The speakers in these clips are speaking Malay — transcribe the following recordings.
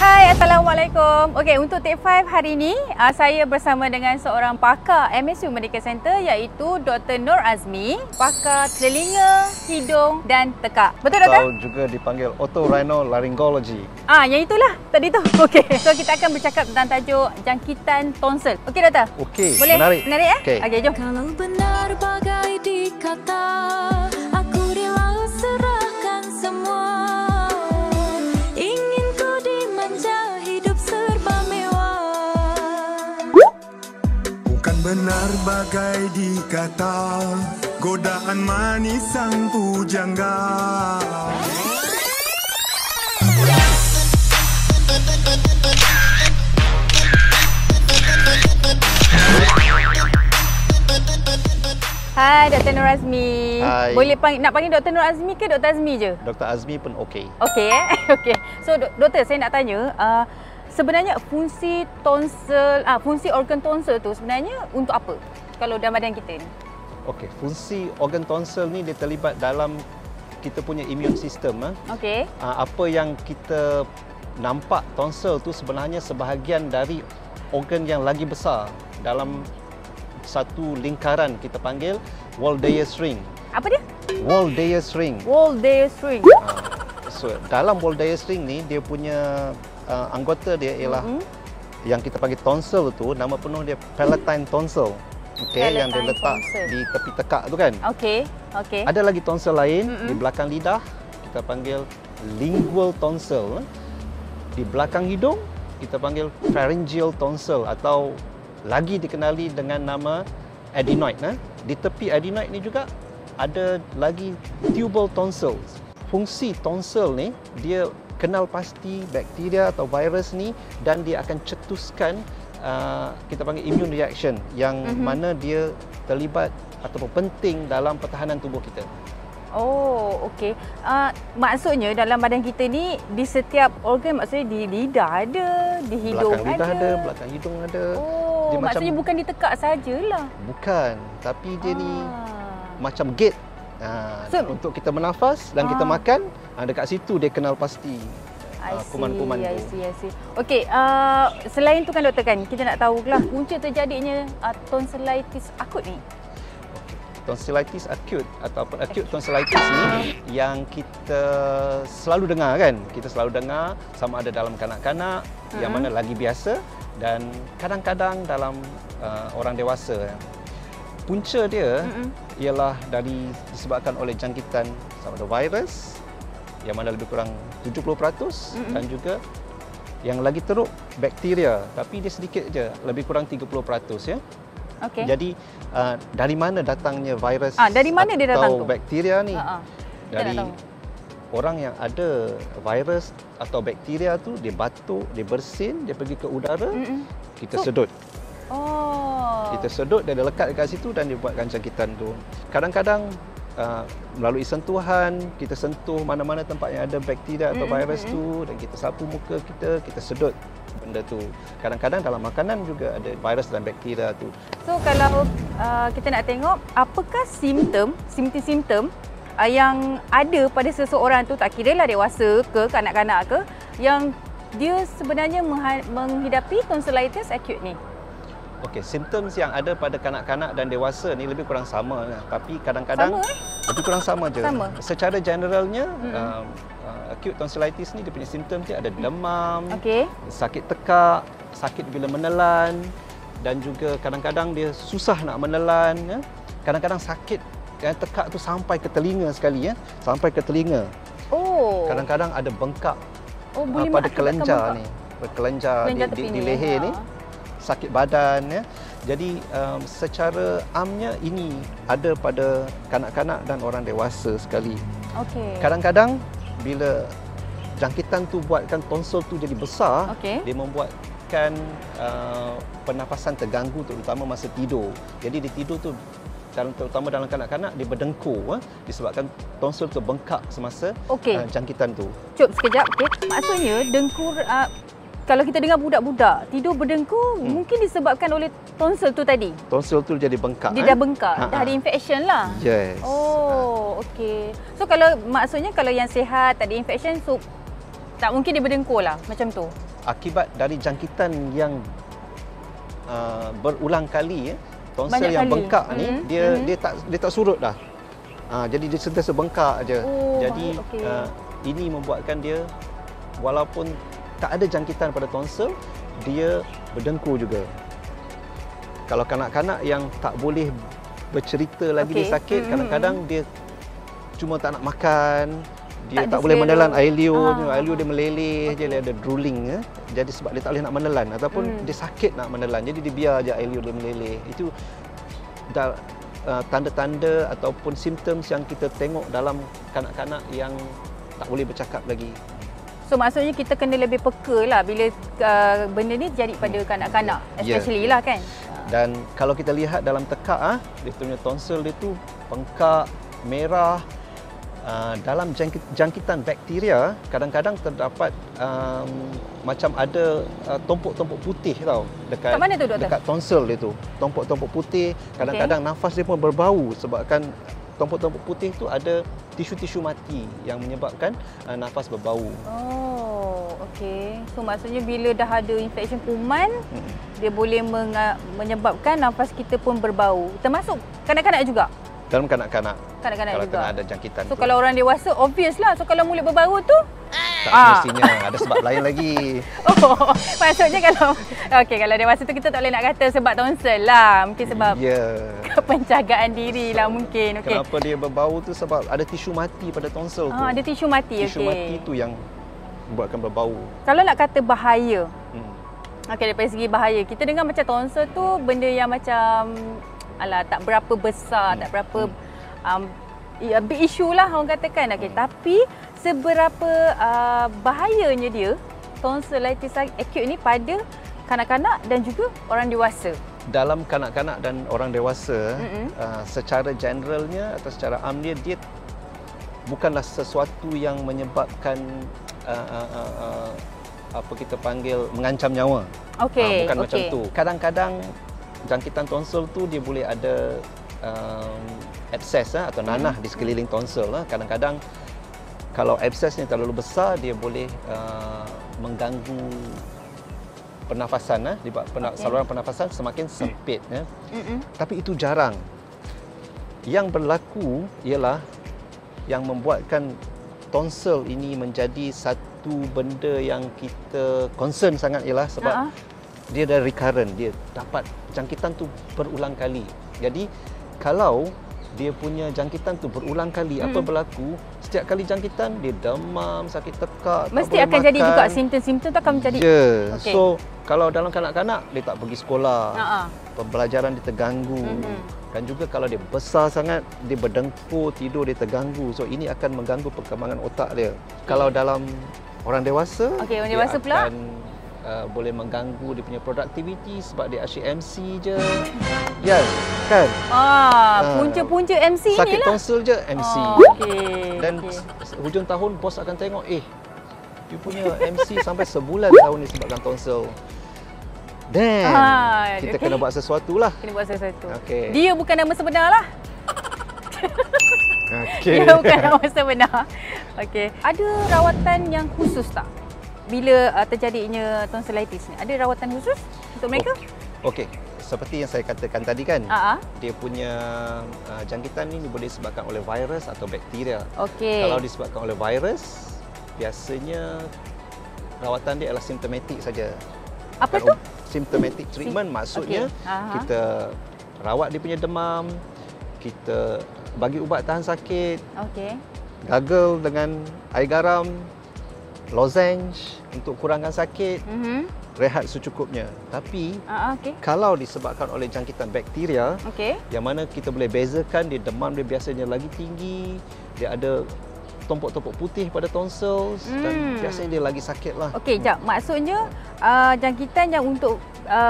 Hai, Assalamualaikum. Okey, untuk Take 5 hari ini, saya bersama dengan seorang pakar MSU Medical Center iaitu Dr. Nur Azmi, pakar telinga, hidung dan tekak. Betul, Doktor? Atau juga dipanggil otorhinolaryngology. Yang itulah tadi tu. Okey. So kita akan bercakap tentang tajuk jangkitan tonsil. Okey, Doktor? Okey, boleh? menarik. Menarik ya? Okey. Okey, jom. Kalau benar bagai dikata, aku rela serahkan semua. Ingin ku dimanja, hidup serba mewah. Bukan benar bagai dikata, godaan manis sang pujangga. Hai, Dr. Nur Azmi. Hai. Boleh nak panggil Dr. Nur Azmi ke Dr. Azmi je? Dr. Azmi pun okey. Okey Okey. So doktor, saya nak tanya, sebenarnya fungsi tonsil, fungsi organ tonsil tu sebenarnya untuk apa kalau dalam badan kita ni? Okey, fungsi organ tonsil ni dia terlibat dalam kita punya immune system. Okey. Apa yang kita nampak tonsil tu sebenarnya sebahagian dari organ yang lagi besar dalam satu lingkaran kita panggil Waldeus ring. Apa dia? Waldeus ring. Waldeus ring. So dalam Waldeus ring ni dia punya anggota dia ialah yang kita panggil tonsil tu, nama penuh dia palatine tonsil. Okey, yang dia letak tonsil di tepi tekak tu kan. Okey. Okey. Ada lagi tonsil lain di belakang lidah, kita panggil lingual tonsil. Di belakang hidung kita panggil pharyngeal tonsil atau lagi dikenali dengan nama adenoid. Di tepi adenoid ni juga ada lagi tubal tonsils. Fungsi tonsil ni dia kenal pasti bakteria atau virus ni dan dia akan cetuskan kita panggil immune reaction yang mana dia terlibat ataupun penting dalam pertahanan tubuh kita. Oh, okey. Maksudnya dalam badan kita ni di setiap organ, maksudnya di lidah ada, di hidung belakang lidah ada, belakang hidung ada. Oh, dia maksudnya bukan ditekak sajalah. Bukan, tapi dia ni macam gate. Untuk kita bernafas dan kita makan, dekat situ dia kenal pasti kuman-kuman tu. I see. Okey, selain tu kan doktor kan, kita nak tahulah punca terjadinya tonsillitis akut ni. Tonsillitis acute ataupun acute tonsillitis ni yang kita selalu dengar kan. Kita selalu dengar sama ada dalam kanak-kanak yang mana lagi biasa dan kadang-kadang dalam orang dewasa. Punca dia ialah disebabkan oleh jangkitan sama ada virus yang mana lebih kurang 70% dan juga yang lagi teruk bakteria, tapi dia sedikit je, lebih kurang 30% ya. Okay. Jadi dari mana datangnya virus dari mana dia datang atau tu? bakteria ni? Dari orang yang ada virus atau bakteria tu, dia batuk, dia bersin, dia pergi ke udara, kita sedut. Kita sedut, dia lekat dekat situ dan dia buatkan jangkitan tu. Kadang-kadang melalui sentuhan, kita sentuh mana-mana tempat yang ada bakteria atau virus tu dan kita sapu muka kita sedut benda tu. Kadang-kadang dalam makanan juga ada virus dan bakteria tu. So kalau kita nak tengok apakah simptom-simptom yang ada pada seseorang tu, tak kira lah dewasa ke kanak-kanak ke, yang dia sebenarnya menghidapi tonsillitis acute ni. Okey, simptom yang ada pada kanak-kanak dan dewasa ni lebih kurang sama, tapi kadang-kadang lebih kurang sama je. Secara generalnya acute tonsillitis ni dia punya simptom dia ada demam, sakit tekak, sakit bila menelan dan juga kadang-kadang dia susah nak menelan. Kadang-kadang sakit tekak tu sampai ke telinga sekali sampai ke telinga. Kadang-kadang ada bengkak pada kelenjar ni, kelenjar di leher ni. Sakit badan Jadi secara amnya ini ada pada kanak-kanak dan orang dewasa sekali. Kadang-kadang bila jangkitan tu buatkan tonsil tu jadi besar, dia membuatkan pernafasan terganggu terutama masa tidur. Jadi di tidur tu terutama dalam kanak-kanak dia berdengkur disebabkan tonsil tu bengkak semasa jangkitan tu. Cuk sekejap, maksudnya dengkur kalau kita dengar budak-budak tidur berdengkur mungkin disebabkan oleh tonsil tu tadi. Tonsil tu jadi bengkak. Dia dah bengkak, dah ada infection lah. Yes. Oh, okey. So kalau maksudnya kalau yang sihat tak ada infection, so Tak mungkin dia berdengkur lah macam tu. Akibat dari jangkitan yang berulang kali, tonsel Banyak yang kali. bengkak ni, dia tak surut dah. Jadi dia sentiasa bengkak aje. Jadi ini membuatkan dia walaupun tak ada jangkitan pada tonsel, dia berdengkur juga. Kalau kanak-kanak yang tak boleh bercerita lagi dia sakit, kadang-kadang dia cuma tak nak makan, dia tak boleh menelan air liur, air liur dia meleleh je, dia ada drooling. Jadi sebab dia tak boleh nak menelan ataupun dia sakit nak menelan, jadi dia biar je air liur dia meleleh. Itu tanda-tanda ataupun simptom yang kita tengok dalam kanak-kanak yang tak boleh bercakap lagi. So maksudnya kita kena lebih peka lah bila benda ni jadi pada kanak-kanak, especially lah kan. Dan kalau kita lihat dalam tekak, dia punya tonsil dia tu bengkak, merah. Dalam jangkitan bakteria, kadang-kadang terdapat macam ada tompok-tompok putih tau dekat, kat mana tu, doktor? Dekat tonsil dia tu. Tompok-tompok putih, kadang-kadang nafas dia pun berbau sebabkan tompok-tompok putih tu ada tisu-tisu mati yang menyebabkan nafas berbau. Oh, okey. So maksudnya bila dah ada infection kuman, dia boleh menyebabkan nafas kita pun berbau. Termasuk kanak-kanak juga? Dalam kanak-kanak. Kanak-kanak kalau juga. Kalau kena ada jangkitan so tu. kalau orang dewasa, obvious lah. So kalau mulut berbau tu? Tak semestinya. Ada sebab lain lagi. Oh, maksudnya kalau kalau dewasa tu kita tak boleh nak kata sebab tonsil lah. Mungkin sebab penjagaan diri lah mungkin. Kenapa dia berbau tu sebab ada tisu mati pada tonsil tu. Ada tisu mati. Tisu mati tu yang membuatkan berbau. Kalau nak kata bahaya, dari segi bahaya, kita dengar macam tonsil tu benda yang macam tak berapa besar, tak berapa big issue lah orang katakan. Tapi seberapa bahayanya dia tonsillitis acute ni pada kanak-kanak dan juga orang dewasa? Dalam kanak-kanak dan orang dewasa, secara generalnya atau secara amnya, dia bukanlah sesuatu yang menyebabkan apa kita panggil mengancam nyawa. Bukan macam tu. Kadang-kadang jangkitan tonsil tu dia boleh ada abses atau nanah di sekeliling tonsil. Kadang-kadang kalau abses ni terlalu besar, dia boleh mengganggu pernafasan, saluran pernafasan semakin sempit. Tapi itu jarang. Yang berlaku ialah yang membuatkan tonsil ini menjadi satu benda yang kita concern sangat ialah sebab dia dah recurrent, dia dapat jangkitan tu berulang kali. Jadi kalau dia punya jangkitan tu berulang kali, apa berlaku? Setiap kali jangkitan dia demam, sakit tekak, mesti akan makan. Jadi juga simptom-simptom tu akan menjadi. So kalau dalam kanak-kanak dia tak pergi sekolah, pembelajaran dia terganggu. Dan juga kalau dia besar sangat, dia berdengkur, tidur dia terganggu. So ini akan mengganggu perkembangan otak dia. Kalau dalam orang dewasa, orang dewasa pula akan boleh mengganggu dia punya productivity sebab dia asyik MC je. Kan? Punca-punca MC ni lah. Sakit tonsil je MC. Dan hujung tahun bos akan tengok, dia punya MC sampai sebulan tahun ni sebabkan tonsil. Kita kena buat sesuatu lah. Kena buat sesuatu. Dia bukan nama sebenar lah. Dia bukan nama sebenar. Ada rawatan yang khusus tak bila terjadinya tonsillitis ni? Ada rawatan khusus untuk mereka? Seperti yang saya katakan tadi kan, dia punya jangkitan ni boleh disebabkan oleh virus atau bakteria. Kalau disebabkan oleh virus, biasanya rawatan dia adalah symptomatic saja. Apa tu? Symptomatic treatment maksudnya kita rawat dia punya demam, kita bagi ubat tahan sakit, gargle dengan air garam, lozenge untuk kurangkan sakit, rehat secukupnya. Tapi kalau disebabkan oleh jangkitan bakteria, yang mana kita boleh bezakan dia demam dia biasanya lagi tinggi, dia ada tompok-tompok putih pada tonsil dan biasanya dia lagi sakit lah. Maksudnya jangkitan yang untuk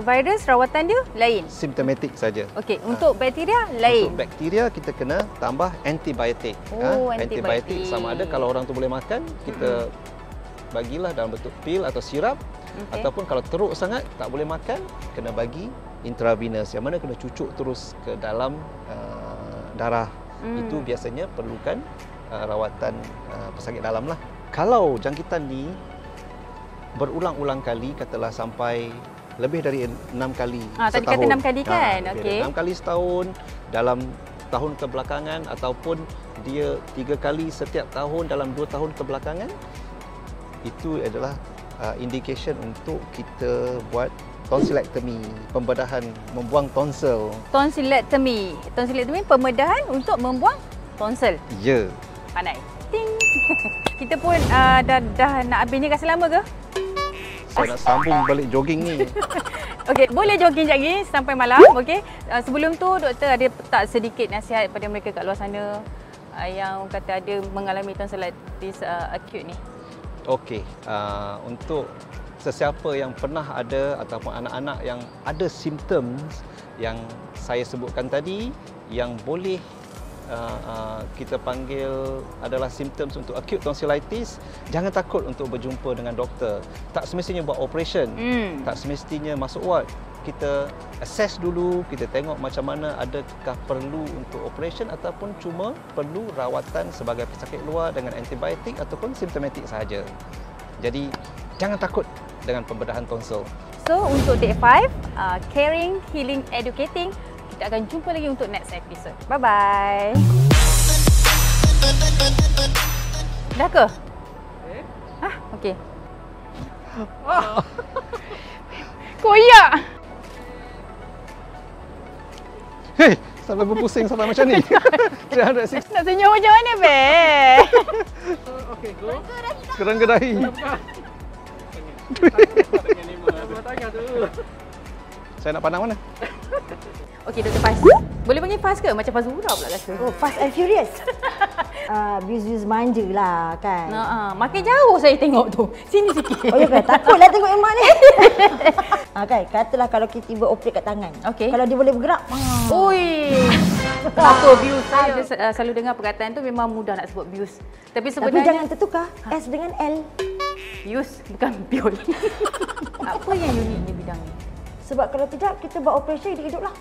virus rawatan dia lain? Symptomatic saja. Untuk bakteria lain? Untuk bakteria kita kena tambah antibiotik. Antibiotik sama ada kalau orang tu boleh makan, kita bagilah dalam bentuk pil atau sirap, ataupun kalau teruk sangat tak boleh makan, kena bagi intravenous, yang mana kena cucuk terus ke dalam darah. Itu biasanya perlukan rawatan pesakit dalam lah. Kalau jangkitan ni berulang-ulang kali, katalah sampai lebih dari 6 kali setahun. Tadi kata 6 kali kan? Okey. 6 kali setahun dalam tahun kebelakangan ataupun dia 3 kali setiap tahun dalam 2 tahun kebelakangan, itu adalah indication untuk kita buat tonsilektomi, pembedahan membuang tonsil. Tonsilektomi. Tonsilektomi pembedahan untuk membuang tonsil. Ya. Pandai. Ting. Kita pun dah nak habis ni, kasih lama ke? Saya nak sambung balik jogging ni. Okey, boleh jogging sekejap lagi sampai malam, okey. Sebelum tu doktor ada tak sedikit nasihat pada mereka kat luar sana yang kata ada mengalami tonsillitis acute ni? Okey, untuk sesiapa yang pernah ada ataupun anak-anak yang ada symptoms yang saya sebutkan tadi yang boleh kita panggil adalah symptoms untuk acute tonsillitis, jangan takut untuk berjumpa dengan doktor. Tak semestinya buat operation, tak semestinya masuk ward. Kita assess dulu, kita tengok macam mana, adakah perlu untuk operation ataupun cuma perlu rawatan sebagai pesakit luar dengan antibiotik ataupun simptomatik sahaja. Jadi jangan takut dengan pembedahan tonsil. So untuk Day 5, caring, healing, educating, kita akan jumpa lagi untuk next episode. Bye-bye. Dah ke? Okey. Koyak! Hei, sampai berpusing sampai macam ni. 360. Nak senyum macam mana, Be? Okey, go. Kerang gedahi. Tengah tu. Saya nak pandang mana? Okey, Dr. Faz. Boleh panggil Faz ke? Macam Fazura pula kata. Oh, Fast and Furious. Abuse manja lah kan. Makin jauh saya tengok tu. Sini sikit. Oh ya kan, takutlah tengok Emak ni. Kan, katalah kalau kita tiba operate kat tangan. Okey. Kalau dia boleh bergerak. Ui. Apa abuse? Saya selalu dengar perkataan tu memang mudah nak sebut abuse. Tapi Tapi sebenarnya jangan tertukar S dengan L. abuse bukan biol. Apa yang uniknya bidang ni? Sebab kalau tidak kita buat operation hidup-hidup lah.